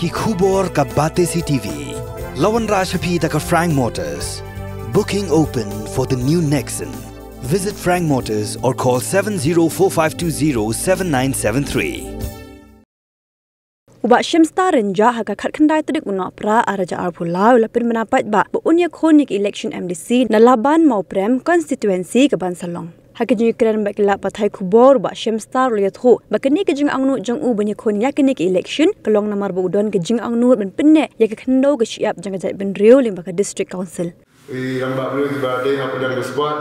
ki khubor ka bate CTV. Lawan Rashaphi da ka Frank Motors. Booking open for the new Nexon. Visit Frank Motors or call 7045207973. Ubak Shimstar Renja haka khandai tudik unok pra araja arpulau lapin menapat ba unya khonik election MDC na laban mau prem constituency ke Bansalong. Haka jing kran bakila pathai khubor ubak Shimstar liathu bakani ke jing angnu jang u bani khon yakinik election kelong namar bu udon ke jing angnu ben penne yak khando ke siap jang jai ben riu lim baka district council. Yang ba belu ba de ha pedang sport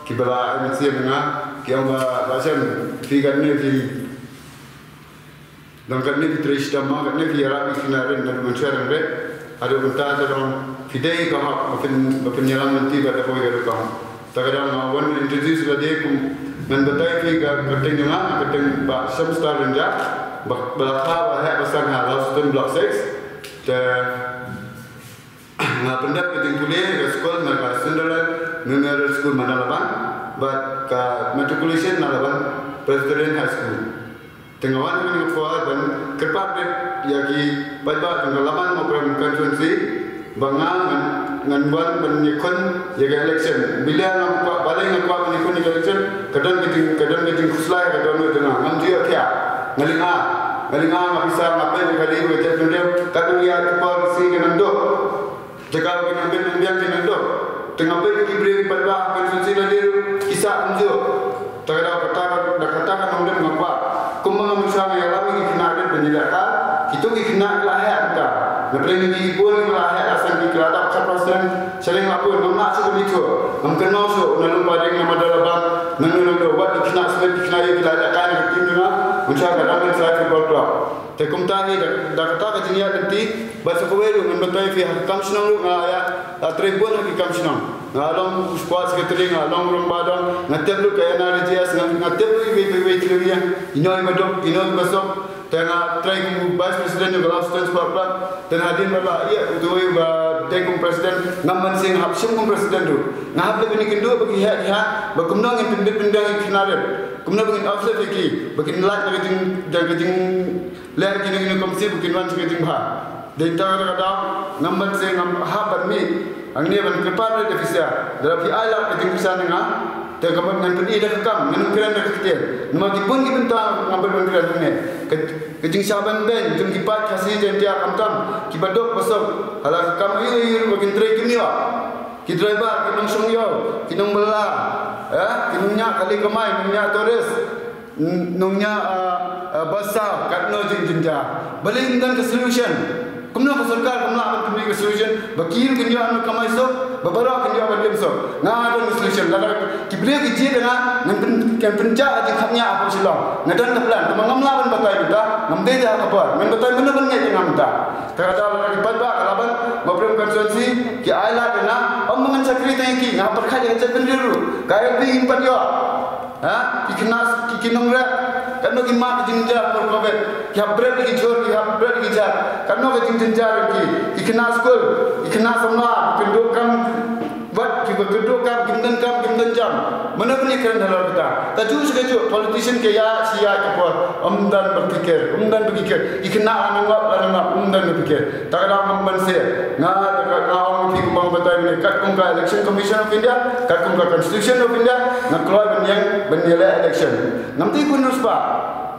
ki bala MDC nga ki amba basan fi ganne fi dan kat ni terus dah kat ni Arab kinaran dan mencuaran red ada unta dalam fidei kah makin penyelam nanti pada kau yang kau terkadang awan introduce lagi kum dan betai fi kateng dengan kateng ba Shimstar Renja belakha bahaya pasang Houston Block 6 dan pendat kateng kuliah ke sekolah mereka Sunderland Memorial School Manalaban but ke matriculation Manalaban Presbyterian High School. Tengahwan ini kuat dan kerap yagi pada pengalaman maupun konstituensi bangang nganwan menyekon jaga election bila nampak balai nampak menyekon election kadang geding kuslai kadang tengah ngamjia kia ngalinga bisa ngapain kali berjaya dia kadang ia polisi kenando jaga kenambil kenando tengah pergi beri pada konstituensi lalu kisah anjo terkadang katakan nampak ngapa kumang misalnya yang lama kita ada penjelasan itu kita lahir kita napeleng di pun lahir asal di keladap kapasitas sering lapor nama sebab itu namkenal so nalung pada nama dalam nalung buat kita sebab kita yang dilakukan tim juga misalnya dalam saya football club tekum tadi dah kata kejinya nanti bahasa kewelu membetul fi kamsnong ya tribun lagi kamsnong ngalong squad secretary ngalong rombadong ngatep lu kaya NRGS ngatep lu we inoy masuk tengah try ku vice president ng Houston Sport Club dan hadin bala iya utuwi ba tekong president ngaman sing hapsim kong president do ngahap le bini kendo bagi ha bagumnong in pindang kinaret kumna bagi officer lagi bagi nilai jing ler kini komisi bagi wan jing ba data kada ngaman sing haban mi ang ni ban prepare defisia dalam fi ala jing bisa nga terkapan dengan peni dah kekam dengan keran dah kecil nama dipun ki bentang ngambil bengkeran ni kecing saban ben jeng kipat kasih jentia kamtam kibadok besok ala kekam ini bagian tray kini wa ki driver ki langsung yo ki nong bela ya ki nongnya kali kemai nongnya toris nongnya basah katno jeng jenja balik dengan ke solution kumna ke sarkar kumna akan kembali ke solution bakir kenyo anu kamai so babara kenyo akan dem so ngada solution dalam kibre kiji dengan kan penca aja khapnya apa silong ngadan ke plan mengamla ban batai kita ngamde dah kabar men batai benar benar dengan kita kata lagi pada kalaban maupun konstituensi ki aila kena mengan sakri tangki ngap perkha jangan cepen dulu kaya bi impat yo ha iknas kikinongra kano ki mak jinja por covid ki habret ki jor ki habret ki jar kano ki jinja ki iknas skul iknas sama pendukam buat ki pendukam kimdan jam mana pun ikan dalam kita taju sekejap politician ke ya sia ki por umdan berfikir ikna anangap umdan berfikir tak ada membanse na kaum ki kumbang batai ni kat kum ka election commission of India kat kum ka constitution of India na keluar yang benilai election nanti pun ruspa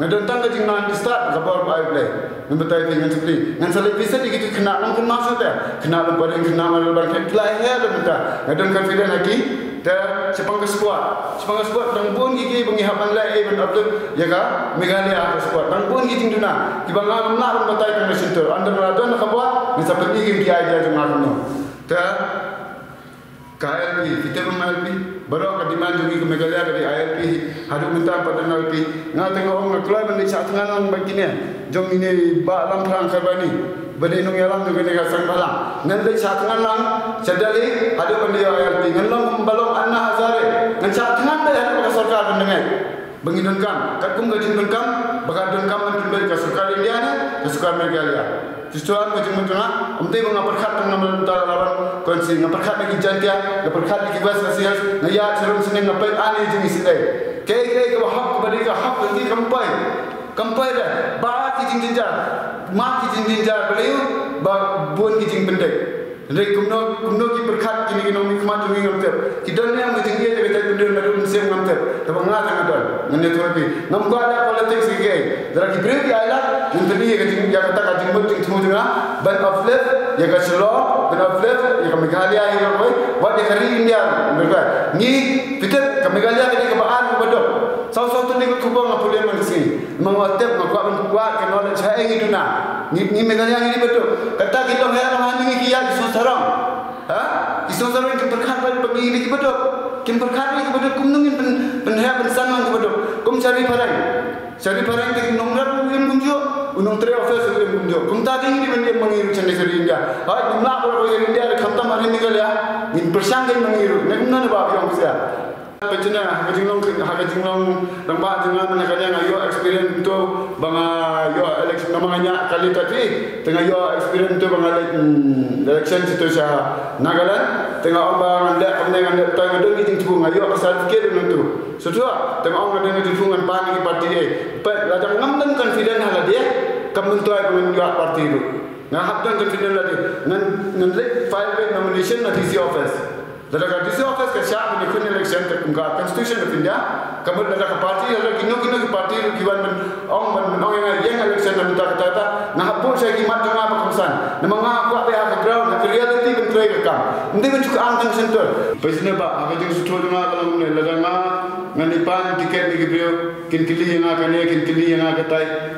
nadantang ka jingnan di start kabar bai play membetai dengan seperti ngan salib bisa digitu kena nang maksud ya kena lembaring kena malal bangkai kelai ya minta ngadan confident lagi dan sepang squad tang pun gigi penghihapan lai ben abdul ya ka Meghalaya squad tang pun gigi duna di bangla nak membetai kan center under radon kabar bisa pergi gigi idea jemaah no ta KLP kita PMLP baru ke demand juga ke Meghalaya ke ILP hadu minta pada NLP ngah tengok orang keluar benda sak tengah nang begini jom ini ba lam perang karbani benda inung yalam juga dengan sang balang ngan dei sak tengah lang sedali hadu benda ILP ngan long balong Anna Hazare ngan sak tengah dah hadu ke sarkar bendengai bengidun kam kat kum gajin kam bakadun kam men ke sarkar India ke sarkar Meghalaya Justuan macam mana? Umtei mengaperkat dengan mentara lawan konsi, ngaperkat lagi jantia, ngaperkat lagi bahasa sosial, ngaya serum seneng ngapain aneh jenis ini. Kaya kau hak kepada kau hak nanti kampai. kampai dah ba kijing jinjar ma kijing jinjar beliau ba buan kijing pendek Jadi kumno ki berkat kini kini mikmat tungi ngamter. Kita ni yang kijing dia kita benda nak unsem ngamter. Tapi ngat ngadal. Ngan itu lebih. Nampu ada politik sikit. Jadi beri di ayat yang tadi kijing yang kata kijing betul semua juga. Ban of left yang kat Shillong, ban of left yang Meghalaya yang koi. Buat yang hari India. Berkat. Ni kita ke Meghalaya kini kebaan betul. Sau-sau tu ni kubang apa boleh mengisi. Mengotep ngakuat ke knowledge saya itu nak. Ni Meghalaya ini betul. Kata kita orang orang ni kiat sarang, isu sarang yang berkat pada pagi ini betul, yang berkat ini betul, kumnungin penhaya pensangan betul, kum cari barang itu nomor yang kunjung, unong teri office yang kunjung, kum tadi ini benda mengiru cendera dari India, jumlah orang dari India ada khatam hari ni kali in persangkai mengiru, nak mana bawa yang besar. Pecina, hajinglong, rambat dengan mana yo experience itu banga yo election namanya kali tadi, tengah yo experience itu banga election itu saya Nagaland, tengah orang anda kemenangan tengah dong kita tunggu yo certificate itu, sesuatu tengah orang ada tunggu pan di parti A, lajang ngamdan confident hal dia, kementuai kemenjual parti itu, ngahapdan confident lagi, ngan file nomination na DC office. Dalam DC office kerja menikmati election terkungkap Constitution of India. Kemudian dalam parti, dalam kino parti kiwan orang yang election dan minta kata, nah pun saya kimat dengan apa kemusan. Nama aku apa yang ground, reality bentuk ekam. Nanti bentuk angkan center. Pasnya pak, apa yang sudah dengan kalau mulai ladang nganipan tiket ni kibrio, kini yang akan ni, kini yang akan tay,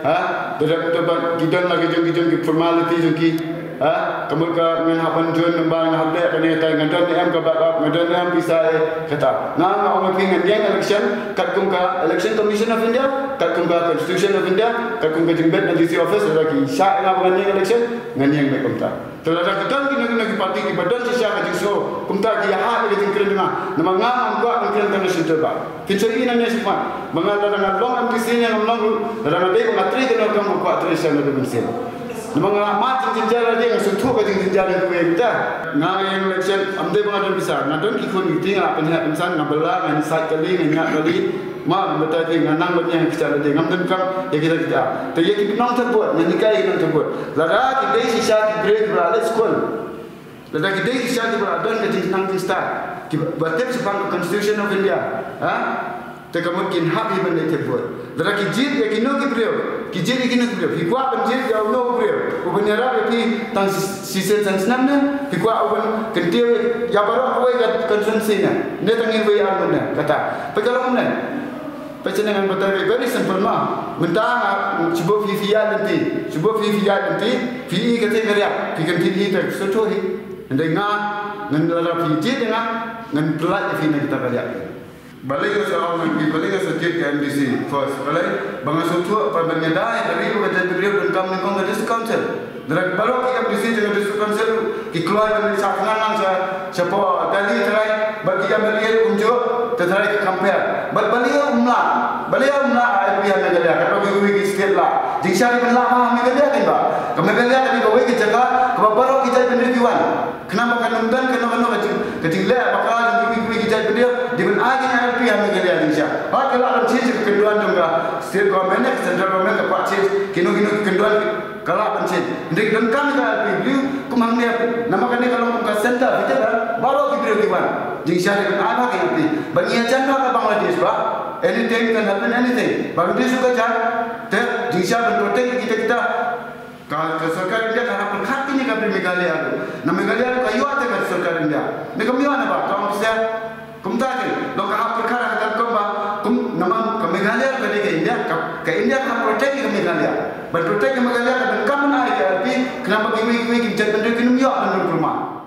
dalam tempat kita lagi jom formality jomki. Kemudian menghapun jual nembang habdek kini tay ngadon ni am kabak ngadon ni am bisa kata. Nah orang pingan yang election kat kumka election commission of India, kat kumka constitution of India, kat kumka jembet nanti DC office lagi syak ngap ngani election ngani yang baik kumta. Terlalu kita kini parti di badan syak kaji so kumta dia hak dia tingkir dengan. Nama ngam angkuat mungkin tanah situ pak. Kita ini namanya semua. Mengalah dengan long ambisi yang long dalam ada mengatri kena kamu kuat terus yang lebih besar. Nama mat jinjar dia yang suatu kajing jinjar yang kuih kita. Yang election amde pengadon besar. Ngadon ikut itu ngap penhat insan ngabela ngan sat kali ngan kali. Ma betul dia nganang banyak yang kita ada. Ngamden kam ya kita. Tapi kita nong terbuat nganikai nong terbuat. Lada kita sisa di break berada sekolah. Lada kita sisa di berada kajing nang start. Batem sepang Constitution of India. Teka mungkin hak iban dia terbuat. Lada kijit ya kino kibriu. Kijit kino kibriu. Hikuat penjit jauh no kibriu. Uban nyara tapi tang sisa sensenam na. Hikuat uban kentiu ya baru kue kat konsensinya. Dia tangin kue yang mana kata. Pejalan mana? Pecenangan betul very simple mah. Mentang sebuah vivia nanti, vi kata kerja, vi kanti itu sesuatu. Anda ngan dalam vijit ngan pelat vi kita kerja. Balik ke soal nanti, balik ke setiap KMDC first. Balik bangsa sesuatu apa benda dari kita beriu dan kami kongres district council. Dari baru KMDC dengan district council dikeluar dari sakangan siapa dari terai bagi yang beliau unjuk terai compare. Beliau umlah IPA Meghalaya. Kalau kita state lah, jika kita umlah Meghalaya ni ba, kalau Meghalaya ni kau kita jaga, kalau baru kita pendidikan, kenapa kan undan kenapa kecil maka kita pendidik di mana aja IPA Meghalaya ni sah. Kalau ada cici kekenduan juga, state government, central government dapat cici, kino kekenduan kalau ada cici. Jadi dengkan kita review, kumangnya nama kan kalau muka center kita baru kita pendidikan. Jika kita ada kita, bagi aja nak Bangladesh ba. Anything can happen, anything. Bangladesh juga jangan. Jika berprotect kita kalau सरकार इंडिया का अपन खाती नहीं कर मेघालय ना मेघालय का युवा थे कर सरकार इंडिया ने कम युवा ना बात तो हमसे कुमता के लोग कहाँ पर खड़ा है तब कम कुम नमन का मेघालय का लेके इंडिया का इंडिया का प्रोटेक्ट का मेघालय बट प्रोटेक्ट मेघालय का कम ना है क्या अभी kenapa kita kita jadi penduduk New York penduduk rumah